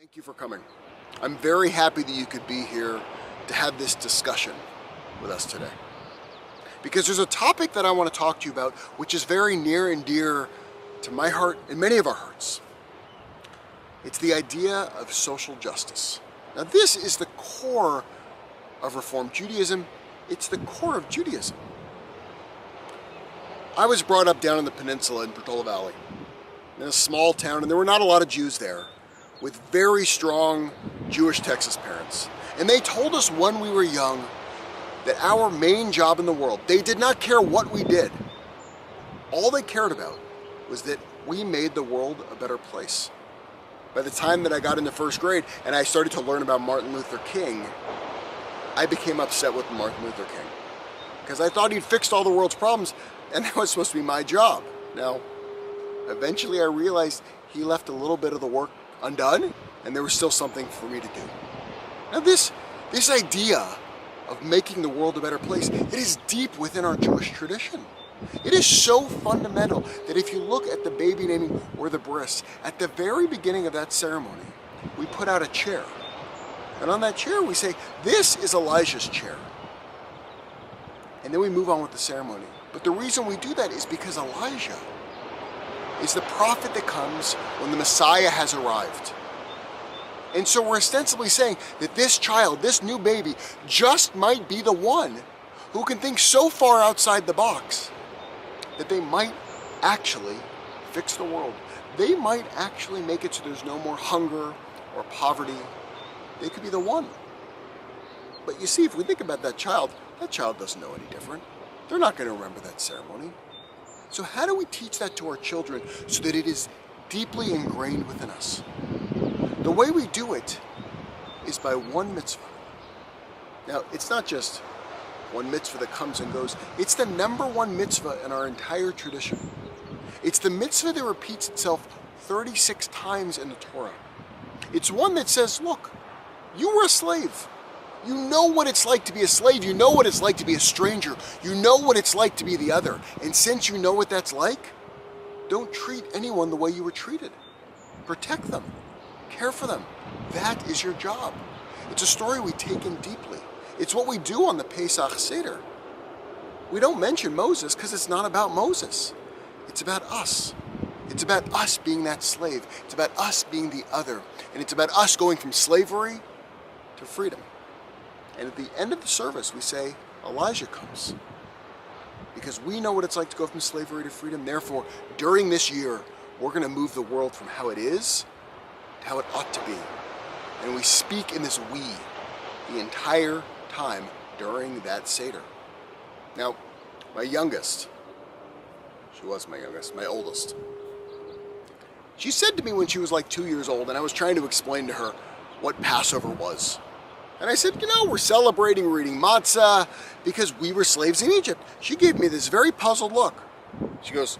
Thank you for coming. I'm very happy that you could be here to have this discussion with us today. Because there's a topic that I want to talk to you about which is very near and dear to my heart and many of our hearts. It's the idea of social justice. Now this is the core of Reform Judaism. It's the core of Judaism. I was brought up down in the peninsula in Portola Valley, in a small town, and there were not a lot of Jews there, with very strong Jewish Texas parents. And they told us when we were young that our main job in the world, they did not care what we did. All they cared about was that we made the world a better place. By the time that I got into first grade and I started to learn about Martin Luther King, I became upset with Martin Luther King because I thought he'd fixed all the world's problems and that was supposed to be my job. Now, eventually I realized he left a little bit of the work undone and there was still something for me to do. Now this idea of making the world a better place, it is deep within our Jewish tradition. It is so fundamental that if you look at the baby naming or the bris, at the very beginning of that ceremony, we put out a chair. And on that chair we say, this is Elijah's chair. And then we move on with the ceremony. But the reason we do that is because Elijah is the prophet that comes when the Messiah has arrived. And so we're ostensibly saying that this child, this new baby, just might be the one who can think so far outside the box that they might actually fix the world. They might actually make it so there's no more hunger or poverty. They could be the one. But you see, if we think about that child doesn't know any different. They're not going to remember that ceremony. So how do we teach that to our children so that it is deeply ingrained within us? The way we do it is by one mitzvah. Now, it's not just one mitzvah that comes and goes. It's the number one mitzvah in our entire tradition. It's the mitzvah that repeats itself 36 times in the Torah. It's one that says, look, you were a slave. You know what it's like to be a slave. You know what it's like to be a stranger. You know what it's like to be the other. And since you know what that's like, don't treat anyone the way you were treated. Protect them. Care for them. That is your job. It's a story we take in deeply. It's what we do on the Pesach Seder. We don't mention Moses because it's not about Moses. It's about us. It's about us being that slave. It's about us being the other. And it's about us going from slavery to freedom. And at the end of the service, we say, Elijah comes. Because we know what it's like to go from slavery to freedom. Therefore, during this year, we're going to move the world from how it is to how it ought to be. And we speak in this we the entire time during that Seder. Now, my youngest, she was my youngest, my oldest, she said to me when she was like 2 years old, and I was trying to explain to her what Passover was. And I said, we're celebrating, we're eating matzah because we were slaves in Egypt. She gave me this very puzzled look. She goes,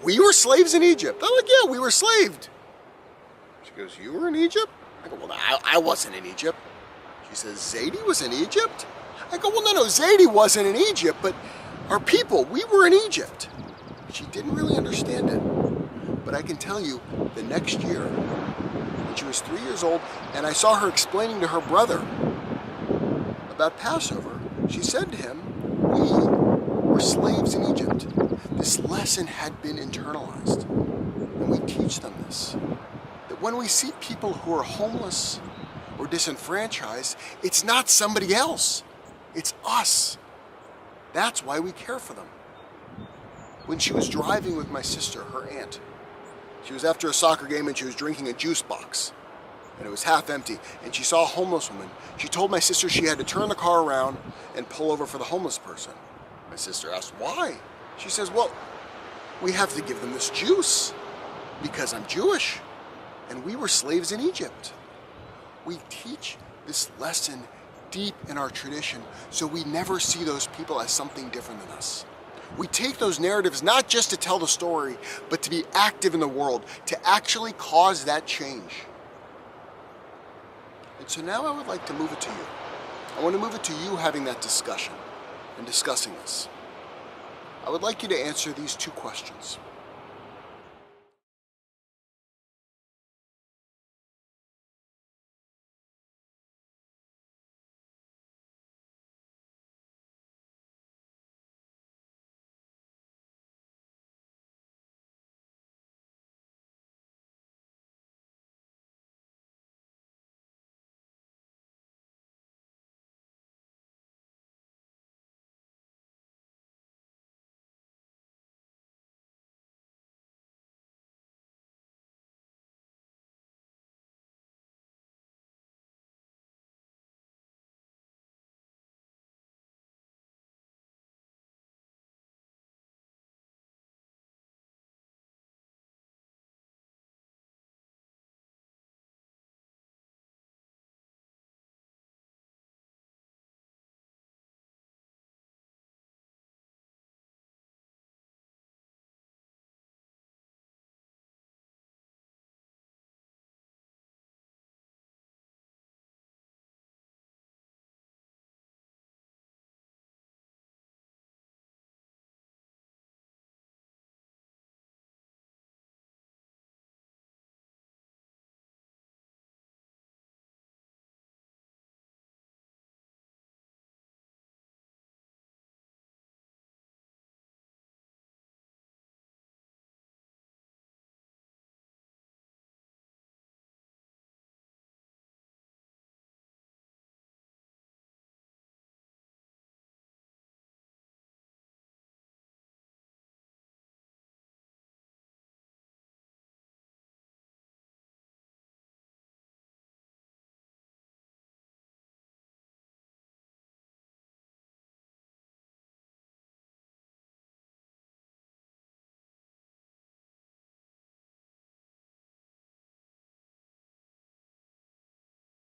we were slaves in Egypt? I'm like, yeah, we were slaved. She goes, you were in Egypt? I go, well, I wasn't in Egypt. She says, Zadie was in Egypt? I go, well, no, Zadie wasn't in Egypt, but our people, we were in Egypt. She didn't really understand it. But I can tell you, the next year, when she was 3 years old, and I saw her explaining to her brother about Passover, she said to him, we were slaves in Egypt. This lesson had been internalized. And we teach them this. That when we see people who are homeless or disenfranchised, it's not somebody else. It's us. That's why we care for them. When she was driving with my sister, her aunt, she was after a soccer game and she was drinking a juice box. And it was half empty, and she saw a homeless woman. She told my sister she had to turn the car around and pull over for the homeless person. My sister asked, why? She says, well, we have to give them this juice because I'm Jewish, and we were slaves in Egypt. We teach this lesson deep in our tradition so we never see those people as something different than us. We take those narratives not just to tell the story, but to be active in the world, to actually cause that change. And so now I would like to move it to you. I want to move it to you having that discussion and discussing this. I would like you to answer these two questions.